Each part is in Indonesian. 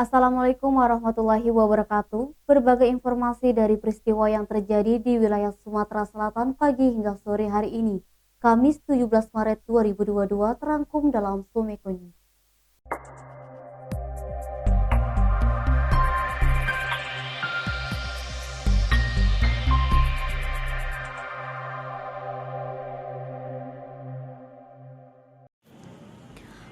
Assalamualaikum warahmatullahi wabarakatuh. Berbagai informasi dari peristiwa yang terjadi di wilayah Sumatera Selatan pagi hingga sore hari ini, Kamis 17 Maret 2022 terangkum dalam Sumeko News.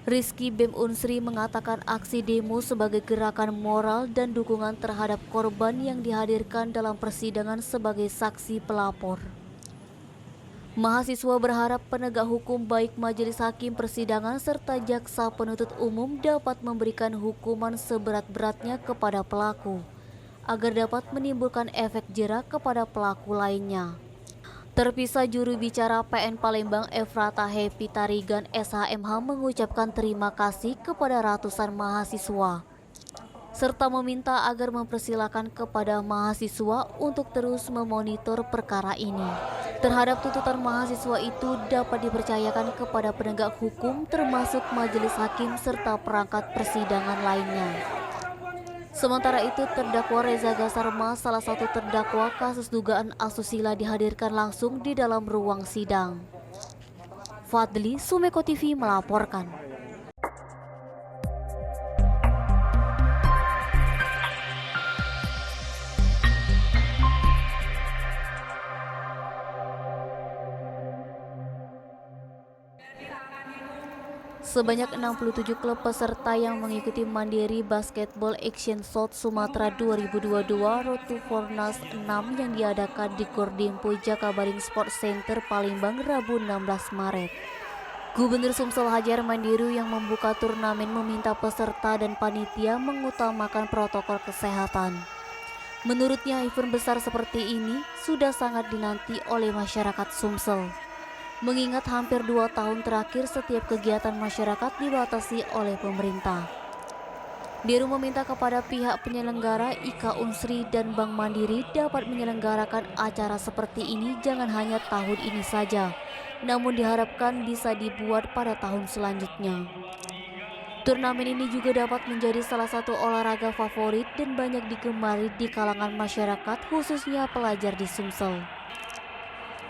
Rizky Bem Unsri mengatakan aksi demo sebagai gerakan moral dan dukungan terhadap korban yang dihadirkan dalam persidangan sebagai saksi pelapor. Mahasiswa berharap penegak hukum baik majelis hakim persidangan serta jaksa penuntut umum dapat memberikan hukuman seberat-beratnya kepada pelaku, agar dapat menimbulkan efek jera kepada pelaku lainnya. Terpisah juru bicara PN Palembang Efrata Happy Tarigan SHMH mengucapkan terima kasih kepada ratusan mahasiswa, serta meminta agar mempersilahkan kepada mahasiswa untuk terus memonitor perkara ini. Terhadap tuntutan mahasiswa itu dapat dipercayakan kepada penegak hukum termasuk majelis hakim serta perangkat persidangan lainnya. Sementara itu, terdakwa Reza Gasarma, salah satu terdakwa kasus dugaan asusila, dihadirkan langsung di dalam ruang sidang. Fadli, Sumeko TV melaporkan. Sebanyak 67 klub peserta yang mengikuti Mandiri Basketball Action Shot Sumatera 2022 Road to Fornas 6 yang diadakan di Gordimpo Jakabaring Sport Center Palembang Rabu 16 Maret. Gubernur Sumsel Hajar Mandiru yang membuka turnamen meminta peserta dan panitia mengutamakan protokol kesehatan. Menurutnya, event besar seperti ini sudah sangat dinanti oleh masyarakat Sumsel. Mengingat hampir 2 tahun terakhir setiap kegiatan masyarakat dibatasi oleh pemerintah. Diru meminta kepada pihak penyelenggara Ika Unsri dan Bank Mandiri dapat menyelenggarakan acara seperti ini jangan hanya tahun ini saja, namun diharapkan bisa dibuat pada tahun selanjutnya. Turnamen ini juga dapat menjadi salah satu olahraga favorit dan banyak digemari di kalangan masyarakat, khususnya pelajar di Sumsel.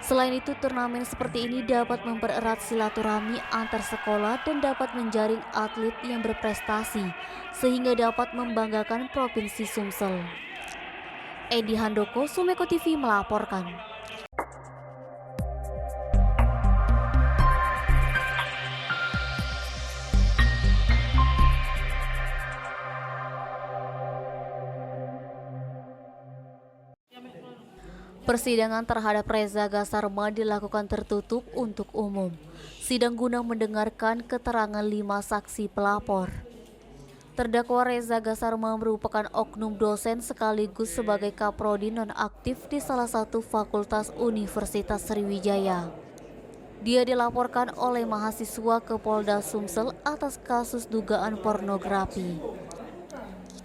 Selain itu, turnamen seperti ini dapat mempererat silaturahmi antar sekolah dan dapat menjaring atlet yang berprestasi, sehingga dapat membanggakan Provinsi Sumsel. Edi Handoko, Sumeko TV melaporkan. Persidangan terhadap Reza Gasarma dilakukan tertutup untuk umum. Sidang guna mendengarkan keterangan 5 saksi pelapor. Terdakwa Reza Gasarma merupakan oknum dosen sekaligus sebagai kaprodi nonaktif di salah satu fakultas Universitas Sriwijaya. Dia dilaporkan oleh mahasiswa ke Polda Sumsel atas kasus dugaan pornografi.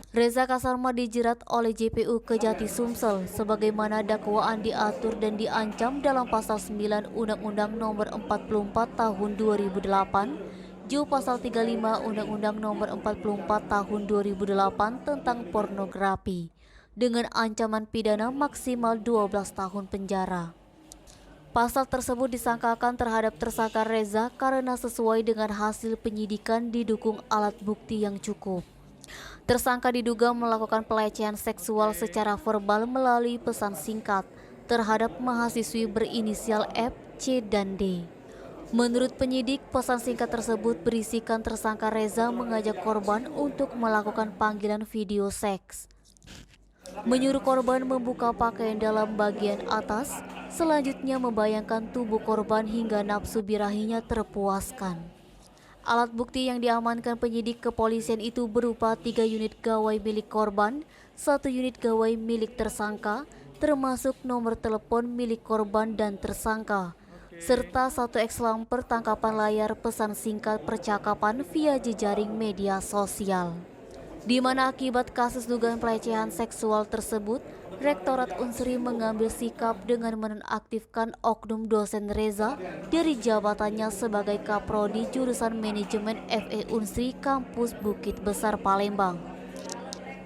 Reza Gasarma dijerat oleh JPU Kejati Sumsel sebagaimana dakwaan diatur dan diancam dalam pasal 9 Undang-Undang Nomor 44 Tahun 2008, Ju pasal 35 Undang-Undang Nomor 44 Tahun 2008 tentang pornografi dengan ancaman pidana maksimal 12 tahun penjara. Pasal tersebut disangkakan terhadap tersangka Reza karena sesuai dengan hasil penyidikan didukung alat bukti yang cukup. Tersangka diduga melakukan pelecehan seksual secara verbal melalui pesan singkat terhadap mahasiswi berinisial F, C, dan D. Menurut penyidik, pesan singkat tersebut berisikan tersangka Reza mengajak korban untuk melakukan panggilan video seks. Menyuruh korban membuka pakaian dalam bagian atas, selanjutnya membayangkan tubuh korban hingga nafsu birahinya terpuaskan. Alat bukti yang diamankan penyidik kepolisian itu berupa 3 unit gawai milik korban, 1 unit gawai milik tersangka, termasuk nomor telepon milik korban dan tersangka, serta 1 ekslamper tangkapan layar pesan singkat percakapan via jejaring media sosial. Di mana akibat kasus dugaan pelecehan seksual tersebut, Rektorat Unsri mengambil sikap dengan menonaktifkan oknum dosen Reza dari jabatannya sebagai Kaprodi jurusan Manajemen FE Unsri Kampus Bukit Besar Palembang.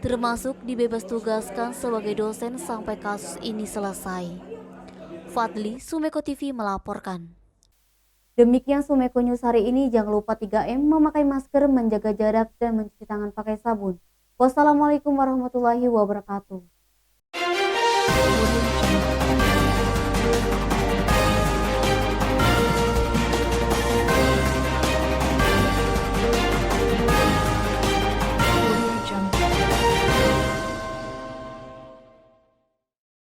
termasuk dibebas tugaskan sebagai dosen sampai kasus ini selesai. Fadli, Sumeko TV melaporkan. Demikian Sumeko News hari ini. Jangan lupa 3M, memakai masker, menjaga jarak, dan mencuci tangan pakai sabun. Wassalamualaikum warahmatullahi wabarakatuh.